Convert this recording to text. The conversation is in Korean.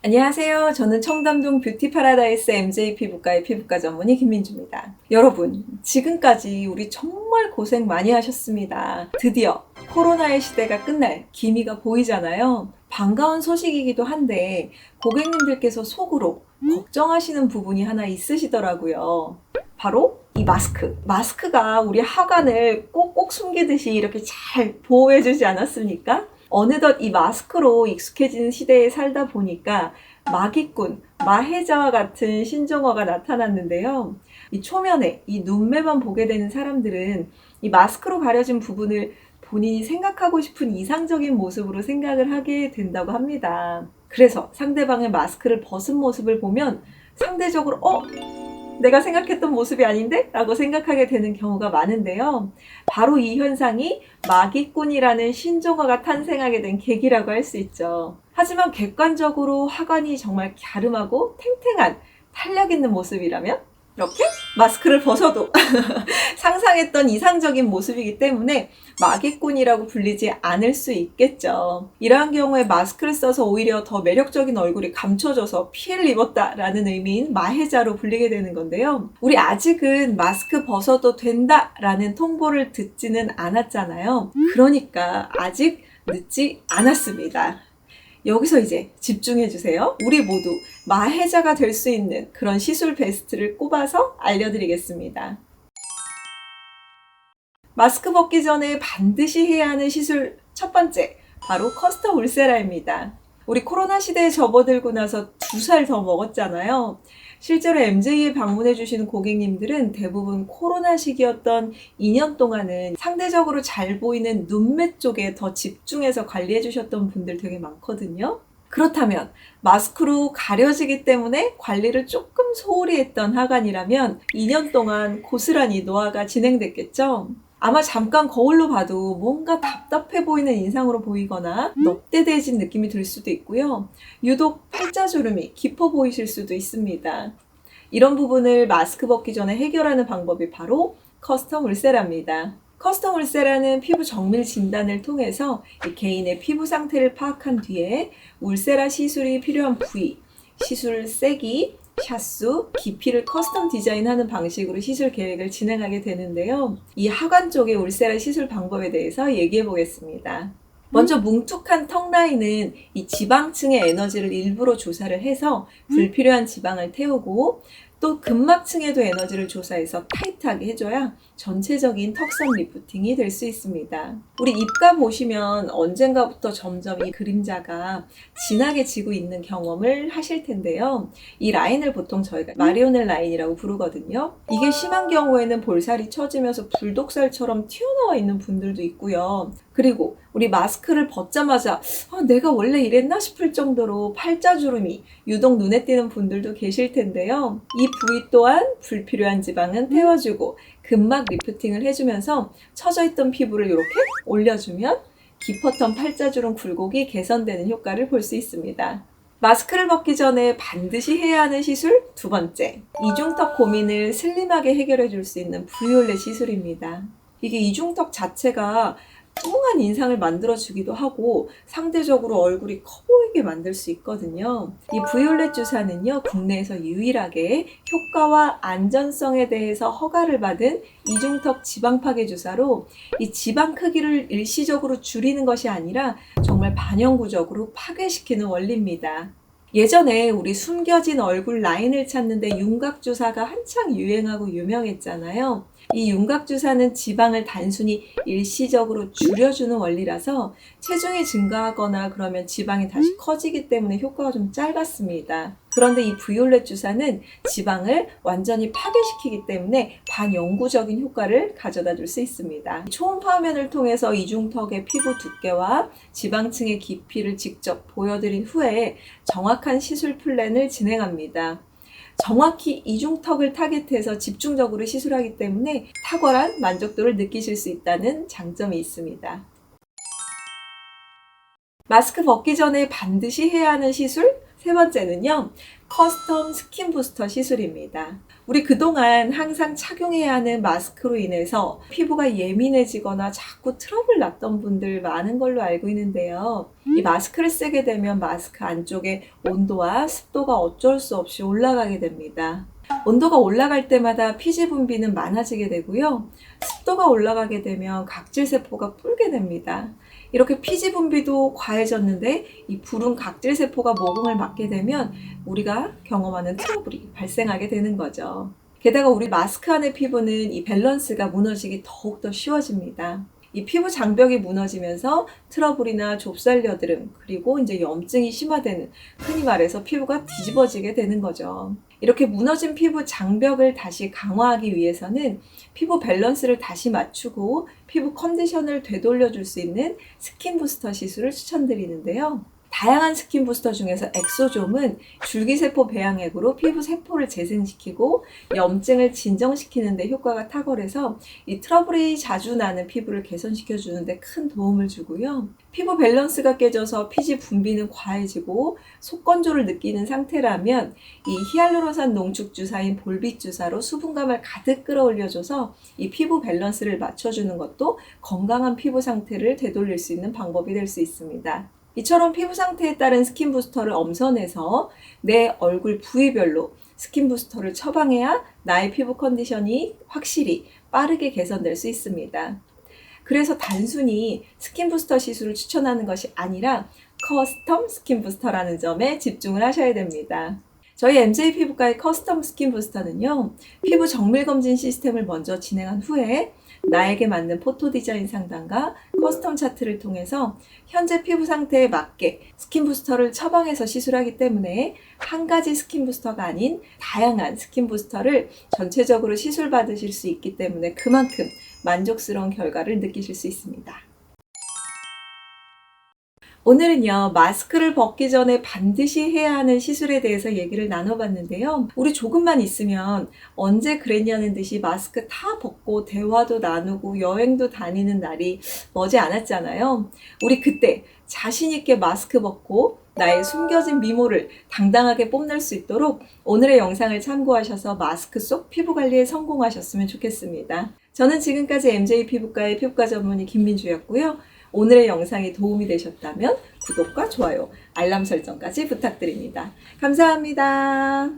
안녕하세요. 저는 청담동 뷰티 파라다이스 MJ 피부과의 피부과 전문의 김민주입니다. 여러분, 지금까지 우리 정말 고생 많이 하셨습니다. 드디어 코로나의 시대가 끝날 기미가 보이잖아요. 반가운 소식이기도 한데 고객님들께서 속으로 걱정하시는 부분이 하나 있으시더라고요. 바로 이 마스크. 마스크가 우리 하관을 꼭꼭 숨기듯이 이렇게 잘 보호해주지 않았습니까? 어느덧 이 마스크로 익숙해지는 시대에 살다 보니까 마기꾼, 마해자와 같은 신종어가 나타났는데요. 이 초면에 이 눈매만 보게 되는 사람들은 이 마스크로 가려진 부분을 본인이 생각하고 싶은 이상적인 모습으로 생각을 하게 된다고 합니다. 그래서 상대방의 마스크를 벗은 모습을 보면 상대적으로 내가 생각했던 모습이 아닌데? 라고 생각하게 되는 경우가 많은데요. 바로 이 현상이 마기꾼이라는 신종어가 탄생하게 된 계기라고 할 수 있죠. 하지만 객관적으로 하관이 정말 갸름하고 탱탱한 탄력 있는 모습이라면 이렇게 마스크를 벗어도 상상했던 이상적인 모습이기 때문에 마기꾼이라고 불리지 않을 수 있겠죠. 이러한 경우에 마스크를 써서 오히려 더 매력적인 얼굴이 감춰져서 피해를 입었다라는 의미인 마해자로 불리게 되는 건데요. 우리 아직은 마스크 벗어도 된다라는 통보를 듣지는 않았잖아요. 그러니까 아직 늦지 않았습니다. 여기서 이제 집중해 주세요. 우리 모두 마해자가 될 수 있는 그런 시술 베스트를 꼽아서 알려드리겠습니다. 마스크 벗기 전에 반드시 해야 하는 시술 첫 번째, 바로 커스텀 울세라입니다. 우리 코로나 시대에 접어들고 나서 2살 더 먹었잖아요. 실제로 MJ에 방문해 주시는 고객님들은 대부분 코로나 시기였던 2년 동안은 상대적으로 잘 보이는 눈매 쪽에 더 집중해서 관리해 주셨던 분들 되게 많거든요. 그렇다면 마스크로 가려지기 때문에 관리를 조금 소홀히 했던 하관이라면 2년 동안 고스란히 노화가 진행됐겠죠. 아마 잠깐 거울로 봐도 뭔가 답답해 보이는 인상으로 보이거나 넙대대해진 느낌이 들 수도 있고요. 유독 팔자주름이 깊어 보이실 수도 있습니다. 이런 부분을 마스크 벗기 전에 해결하는 방법이 바로 커스텀 울세라입니다. 커스텀 울세라는 피부 정밀 진단을 통해서 개인의 피부 상태를 파악한 뒤에 울세라 시술이 필요한 부위, 시술 세기, 샷수, 깊이를 커스텀 디자인하는 방식으로 시술 계획을 진행하게 되는데요. 이 하관 쪽의 울세라 시술 방법에 대해서 얘기해 보겠습니다. 먼저 뭉툭한 턱 라인은 이 지방층의 에너지를 일부러 조사를 해서 불필요한 지방을 태우고 또 근막층에도 에너지를 조사해서 타이트하게 해줘야 전체적인 턱선 리프팅이 될 수 있습니다. 우리 입가 보시면 언젠가부터 점점 이 그림자가 진하게 지고 있는 경험을 하실 텐데요. 이 라인을 보통 저희가 마리오넬 라인이라고 부르거든요. 이게 심한 경우에는 볼살이 처지면서 불독살처럼 튀어나와 있는 분들도 있고요. 그리고 우리 마스크를 벗자마자 내가 원래 이랬나 싶을 정도로 팔자주름이 유독 눈에 띄는 분들도 계실 텐데요. 이 부위 또한 불필요한 지방은 태워주고 근막 리프팅을 해주면서 처져있던 피부를 이렇게 올려주면 깊었던 팔자주름 굴곡이 개선되는 효과를 볼 수 있습니다. 마스크를 벗기 전에 반드시 해야 하는 시술 두 번째, 이중턱 고민을 슬림하게 해결해 줄 수 있는 브이올렛 시술입니다. 이게 이중턱 자체가 뚱한 인상을 만들어주기도 하고 상대적으로 얼굴이 커 보이게 만들 수 있거든요. 이 브이올렛 주사는요, 국내에서 유일하게 효과와 안전성에 대해서 허가를 받은 이중턱 지방 파괴 주사로 이 지방 크기를 일시적으로 줄이는 것이 아니라 정말 반영구적으로 파괴시키는 원리입니다. 예전에 우리 숨겨진 얼굴 라인을 찾는데 윤곽주사가 한창 유행하고 유명했잖아요. 이 윤곽주사는 지방을 단순히 일시적으로 줄여주는 원리라서 체중이 증가하거나 그러면 지방이 다시 커지기 때문에 효과가 좀 짧았습니다. 그런데 이 브이올렛 주사는 지방을 완전히 파괴시키기 때문에 반영구적인 효과를 가져다 줄 수 있습니다. 초음파 화면을 통해서 이중턱의 피부 두께와 지방층의 깊이를 직접 보여드린 후에 정확한 시술 플랜을 진행합니다. 정확히 이중턱을 타겟해서 집중적으로 시술하기 때문에 탁월한 만족도를 느끼실 수 있다는 장점이 있습니다. 마스크 벗기 전에 반드시 해야 하는 시술 세 번째는요, 커스텀 스킨 부스터 시술입니다. 우리 그동안 항상 착용해야 하는 마스크로 인해서 피부가 예민해지거나 자꾸 트러블 났던 분들 많은 걸로 알고 있는데요. 이 마스크를 쓰게 되면 마스크 안쪽에 온도와 습도가 어쩔 수 없이 올라가게 됩니다. 온도가 올라갈 때마다 피지 분비는 많아지게 되고요. 습도가 올라가게 되면 각질세포가 불게 됩니다. 이렇게 피지 분비도 과해졌는데 이 부른 각질세포가 모공을 맞게 되면 우리가 경험하는 트러블이 발생하게 되는 거죠. 게다가 우리 마스크 안의 피부는 이 밸런스가 무너지기 더욱더 쉬워집니다. 이 피부 장벽이 무너지면서 트러블이나 좁쌀 여드름 그리고 이제 염증이 심화되는, 흔히 말해서 피부가 뒤집어지게 되는 거죠. 이렇게 무너진 피부 장벽을 다시 강화하기 위해서는 피부 밸런스를 다시 맞추고 피부 컨디션을 되돌려 줄 수 있는 스킨 부스터 시술을 추천드리는데요. 다양한 스킨 부스터 중에서 엑소좀은 줄기세포 배양액으로 피부 세포를 재생시키고 염증을 진정시키는 데 효과가 탁월해서 이 트러블이 자주 나는 피부를 개선시켜 주는데 큰 도움을 주고요. 피부 밸런스가 깨져서 피지 분비는 과해지고 속건조를 느끼는 상태라면 이 히알루론산 농축 주사인 볼빛 주사로 수분감을 가득 끌어올려줘서 이 피부 밸런스를 맞춰주는 것도 건강한 피부 상태를 되돌릴 수 있는 방법이 될 수 있습니다. 이처럼 피부 상태에 따른 스킨 부스터를 엄선해서 내 얼굴 부위별로 스킨 부스터를 처방해야 나의 피부 컨디션이 확실히 빠르게 개선될 수 있습니다. 그래서 단순히 스킨 부스터 시술을 추천하는 것이 아니라 커스텀 스킨 부스터라는 점에 집중을 하셔야 됩니다. 저희 MJ 피부과의 커스텀 스킨 부스터는요, 피부 정밀 검진 시스템을 먼저 진행한 후에 나에게 맞는 포토 디자인 상담과 커스텀 차트를 통해서 현재 피부 상태에 맞게 스킨 부스터를 처방해서 시술하기 때문에 한 가지 스킨 부스터가 아닌 다양한 스킨 부스터를 전체적으로 시술 받으실 수 있기 때문에 그만큼 만족스러운 결과를 느끼실 수 있습니다. 오늘은요, 마스크를 벗기 전에 반드시 해야 하는 시술에 대해서 얘기를 나눠봤는데요. 우리 조금만 있으면 언제 그랬냐는 듯이 마스크 다 벗고 대화도 나누고 여행도 다니는 날이 머지 않았잖아요. 우리 그때 자신 있게 마스크 벗고 나의 숨겨진 미모를 당당하게 뽐낼 수 있도록 오늘의 영상을 참고하셔서 마스크 속 피부 관리에 성공하셨으면 좋겠습니다. 저는 지금까지 MJ 피부과의 피부과 전문의 김민주였고요. 오늘의 영상이 도움이 되셨다면 구독과 좋아요, 알람 설정까지 부탁드립니다. 감사합니다.